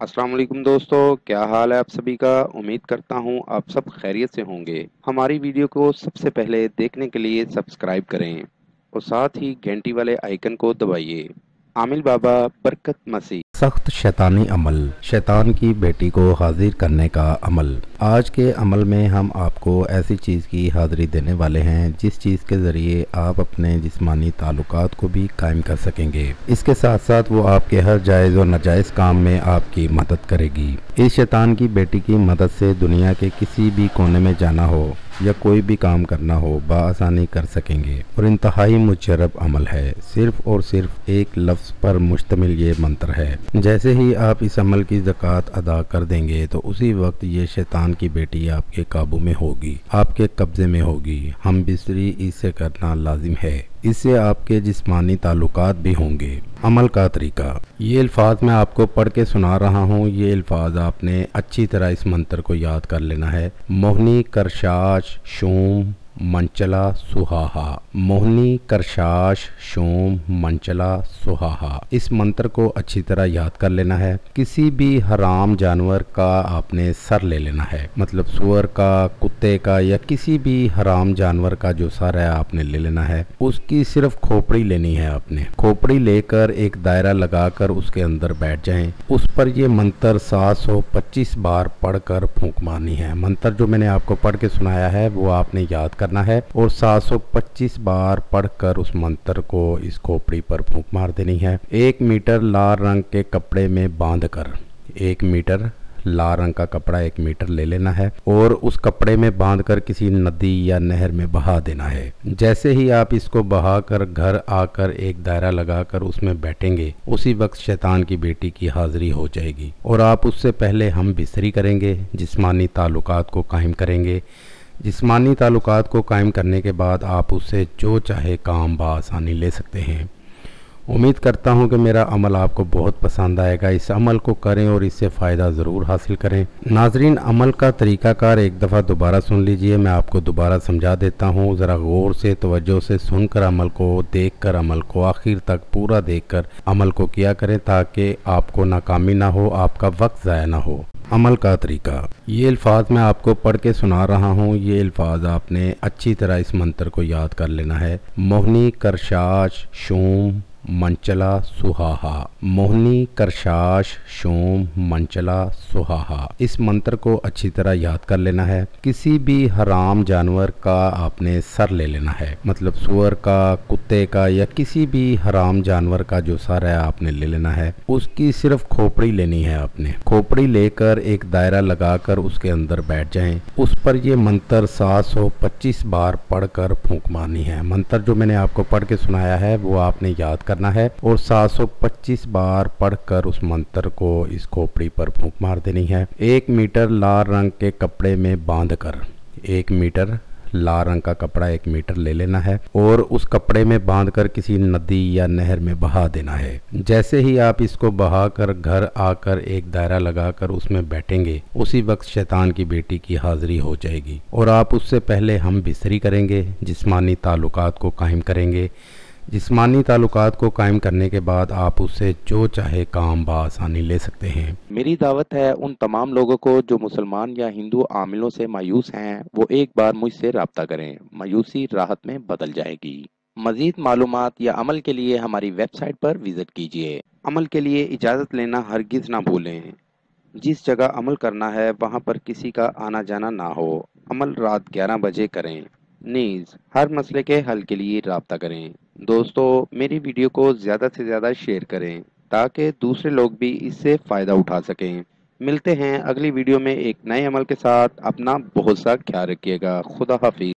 अस्सलाम वालेकुम दोस्तों, क्या हाल है आप सभी का। उम्मीद करता हूँ आप सब खैरियत से होंगे। हमारी वीडियो को सबसे पहले देखने के लिए सब्सक्राइब करें और साथ ही घंटी वाले आइकन को दबाइए। आमिल बाबा बरकत मसीह। सख्त शैतानी अमल, शैतान की बेटी को हाजिर करने का अमल। आज के अमल में हम आपको ऐसी चीज़ की हाज़िरी देने वाले हैं जिस चीज़ के ज़रिए आप अपने जिस्मानी ताल्लुकात को भी कायम कर सकेंगे। इसके साथ साथ वो आपके हर जायज़ और नाजायज़ काम में आपकी मदद करेगी। इस शैतान की बेटी की मदद से दुनिया के किसी भी कोने में जाना हो या कोई भी काम करना हो बआसानी कर सकेंगे और इंतहाई मुजरब अमल है। सिर्फ और सिर्फ एक लफ्ज़ पर मुश्तमिल ये मंत्र है। जैसे ही आप इस अमल की ज़कात अदा कर देंगे तो उसी वक्त ये शैतान की बेटी आपके काबू में होगी, आपके कब्ज़े में होगी। हम बिस्तरी इससे करना लाजिम है। इससे आपके जिस्मानी ताल्लुकात भी होंगे। अमल का तरीका, ये अल्फाज मैं आपको पढ़ के सुना रहा हूँ। ये अल्फाज आपने अच्छी तरह इस मंत्र को याद कर लेना है। मोहनी करशाश शूम मंचला सुहाहा, मोहनी करशाश शूम मंचला सुहाहा। इस मंत्र को अच्छी तरह याद कर लेना है। किसी भी हराम जानवर का आपने सर ले लेना है, मतलब सुअर का, कुत्ते का या किसी भी हराम जानवर का जो सर है आपने ले लेना है। उसकी सिर्फ खोपड़ी लेनी है आपने। खोपड़ी लेकर एक दायरा लगाकर उसके अंदर बैठ जाएं। उस पर ये मंत्र 725 बार पढ़कर फूंक मारनी है। मंत्र जो मैंने आपको पढ़ के सुनाया है वो आपने याद करना है और 725 बार पढ़कर उस मंत्र को इस खोपड़ी पर फूंक मार देनी है। 1 मीटर लाल रंग के कपड़े में बांधकर, 1 मीटर लाल रंग का कपड़ा 1 मीटर ले लेना है और उस कपड़े में बांधकर किसी नदी या नहर में बहा देना है। जैसे ही आप इसको बहाकर घर आकर एक दायरा लगाकर उसमें बैठेंगे, उसी वक्त शैतान की बेटी की हाजिरी हो जाएगी। और आप उससे पहले हम बिस्तरी करेंगे, जिस्मानी ताल्लुकात को कायम करेंगे। जिस्मानी ताल्लुकात को कायम करने के बाद आप उससे जो चाहे काम बआसानी ले सकते हैं। उम्मीद करता हूं कि मेरा अमल आपको बहुत पसंद आएगा। इस अमल को करें और इससे फ़ायदा ज़रूर हासिल करें। नाजरीन, अमल का तरीक़ाकार एक दफ़ा दोबारा सुन लीजिए। मैं आपको दोबारा समझा देता हूं। ज़रा गौर से तवज्जो से सुनकर अमल को, देखकर अमल को, आखिर तक पूरा देखकर अमल को किया करें ताकि आपको नाकामी ना हो, आपका वक्त ज़ाया ना हो। अमल का तरीका, ये अल्फाज मैं आपको पढ़ के सुना रहा हूँ। ये अल्फाज आपने अच्छी तरह इस मंत्र को याद कर लेना है। मोहनी करशाश शूम मंचला सुहाहा, मोहनी करशाश शूम मंचला सुहाहा। इस मंत्र को अच्छी तरह याद कर लेना है। किसी भी हराम जानवर का आपने सर ले लेना है, मतलब सुअर का, कुत्ते का या किसी भी हराम जानवर का जो सर है आपने ले लेना है। उसकी सिर्फ खोपड़ी लेनी है आपने। खोपड़ी लेकर एक दायरा लगाकर उसके अंदर बैठ जाएं। उस पर ये मंत्र 725 बार पढ़कर फूंक मारनी है। मंत्र जो मैंने आपको पढ़ के सुनाया है वो आपने याद करना है और 725 बार पढ़कर उस मंत्र को इस खोपड़ी पर फूंक मार देनी है। 1 मीटर लाल रंग के कपड़े में बांधकर, 1 मीटर लाल रंग का कपड़ा 1 मीटर ले लेना है और उस कपड़े में बांधकर किसी नदी या नहर में बहा देना है। जैसे ही आप इसको बहाकर घर आकर एक दायरा लगाकर उसमें बैठेंगे, उसी वक्त शैतान की बेटी की हाजिरी हो जाएगी। और आप उससे पहले हम बिस्तरी करेंगे, जिस्मानी ताल्लुकात को कायम करेंगे। जिस्मानी ताल्लुकात को कायम करने के बाद आप उससे जो चाहे काम बआसानी ले सकते हैं। मेरी दावत है उन तमाम लोगों को जो मुसलमान या हिंदू आमिलों से मायूस हैं, वो एक बार मुझसे राब्ता करें। मायूसी राहत में बदल जाएगी। मजीद मालूमात या अमल के लिए हमारी वेबसाइट पर विजिट कीजिए। अमल के लिए इजाज़त लेना हरगिज़ ना भूलें। जिस जगह अमल करना है वहाँ पर किसी का आना जाना ना हो। अमल रात 11 बजे करें। नीज़ हर मसले के हल के लिए राब्ता करें। दोस्तों, मेरी वीडियो को ज़्यादा से ज़्यादा शेयर करें ताकि दूसरे लोग भी इससे फ़ायदा उठा सकें। मिलते हैं अगली वीडियो में एक नए अमल के साथ। अपना बहुत सा ख्याल रखिएगा। खुदा हाफिज़।